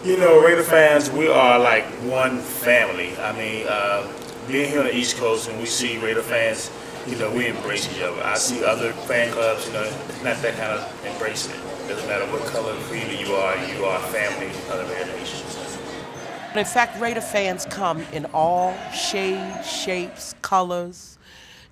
You know, Raider fans, we are like one family. I mean, being here on the East Coast and we see Raider fans, you know, we embrace each other. I see other fan clubs, you know, not that kind of embracing it. Doesn't matter what color creed you are family of the Raider Nation. In fact, Raider fans come in all shades, shapes, colors.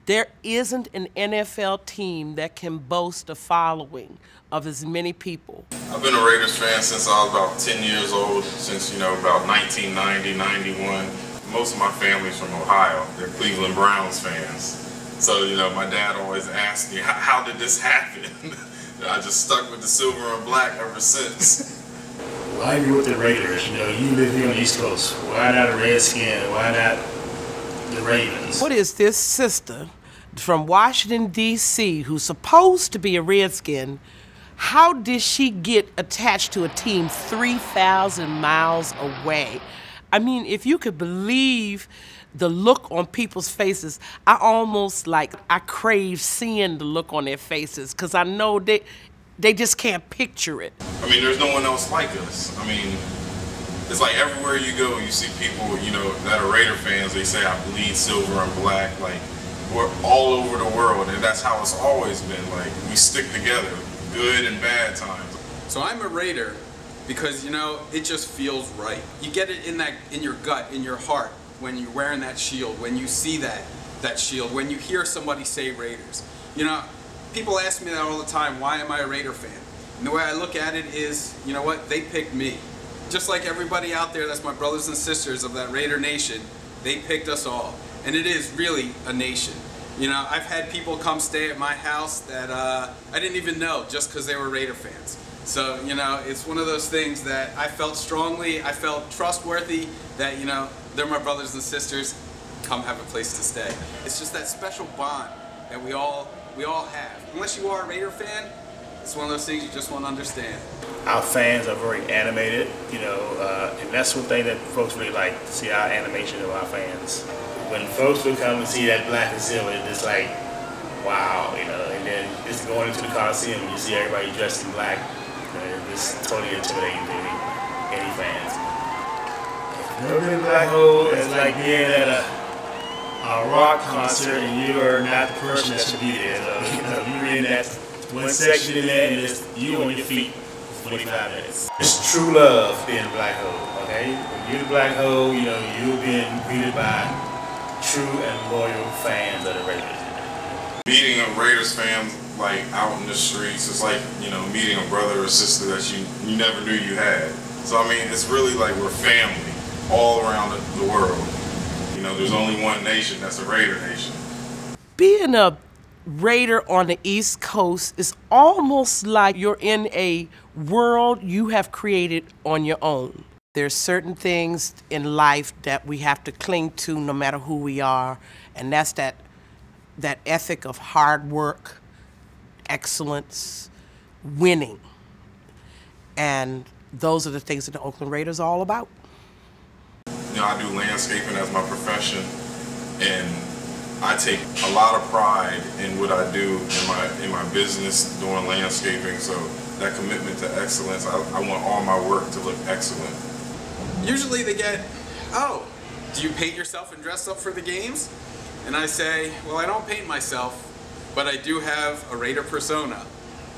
There isn't an NFL team that can boast a following of as many people. I've been a Raiders fan since I was about 10 years old, since, about 1990, 91. Most of my family's from Ohio. They're Cleveland Browns fans. So, my dad always asked me, how did this happen? I just stuck with the silver and black ever since. Why are you with the Raiders? You live here on the East Coast. Why not a Redskin? Why not the Ravens? What is this sister from Washington, D.C., who's supposed to be a Redskin? How did she get attached to a team 3,000 miles away? I mean, if you could believe the look on people's faces, I crave seeing the look on their faces, because I know they just can't picture it. I mean, there's no one else like us. I mean, it's like everywhere you go, you see people, that are Raider fans. They say, I bleed silver and black. Like, we're all over the world, and that's how it's always been. Like, we stick together, good and bad times. So I'm a Raider because, it just feels right. You get it in your gut, in your heart, when you're wearing that shield, when you see that shield, when you hear somebody say Raiders. People ask me that all the time, why am I a Raider fan? And the way I look at it is, you know what, they picked me. Just like everybody out there that's my brothers and sisters of that Raider Nation, they picked us all. And it is really a nation. I've had people come stay at my house that I didn't even know just because they were Raider fans. So, it's one of those things that I felt strongly, I felt trustworthy that, they're my brothers and sisters, come have a place to stay. It's just that special bond that we all have. Unless you are a Raider fan, it's one of those things you just won't understand. Our fans are very animated, and that's one thing that folks really like, to see our animation of our fans. When folks will come and see that black and silver, it's like, wow, and then just going into the Coliseum and you see everybody dressed in black, it's totally intimidating to any fans. If you've never been to Black Hole, it's like being at a rock concert and you are not the person that should be there. So, you're in that one section in there and it's you on your feet for 45 minutes. It's true love being a Black Hole, okay? When you're the Black Hole, you're being greeted by true and loyal fans of the Raiders. Meeting a Raiders fan, like, out in the streets, it's like, meeting a brother or sister that you never knew you had. So, I mean, it's really like we're family all around the world. There's only one nation, that's a Raider Nation. Being a Raider on the East Coast is almost like you're in a world you have created on your own. There's certain things in life that we have to cling to no matter who we are, and that's that ethic of hard work, excellence, winning. And those are the things that the Oakland Raiders are all about. I do landscaping as my profession, and I take a lot of pride in what I do in my business doing landscaping. So that commitment to excellence, I want all my work to look excellent. Usually they get, oh, do you paint yourself and dress up for the games? And I say, well, I don't paint myself, but I do have a Raider persona,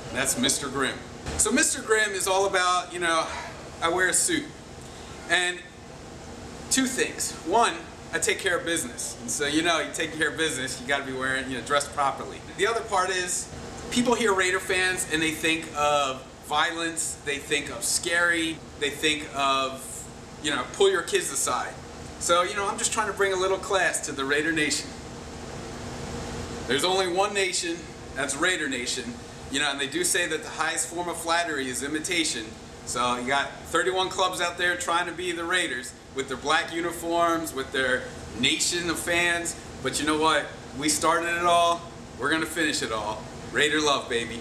and that's Mr. Grimm. So Mr. Grimm is all about, I wear a suit. And two things. One, I take care of business. And so, you take care of business, you gotta be wearing, dressed properly. The other part is, people hear Raider fans and they think of violence, they think of scary, they think of, pull your kids aside. So, I'm just trying to bring a little class to the Raider Nation. There's only one nation, that's Raider Nation. And they do say that the highest form of flattery is imitation. So you got 31 clubs out there trying to be the Raiders with their black uniforms, with their nation of fans. But you know what? We started it all. We're going to finish it all. Raider love, baby.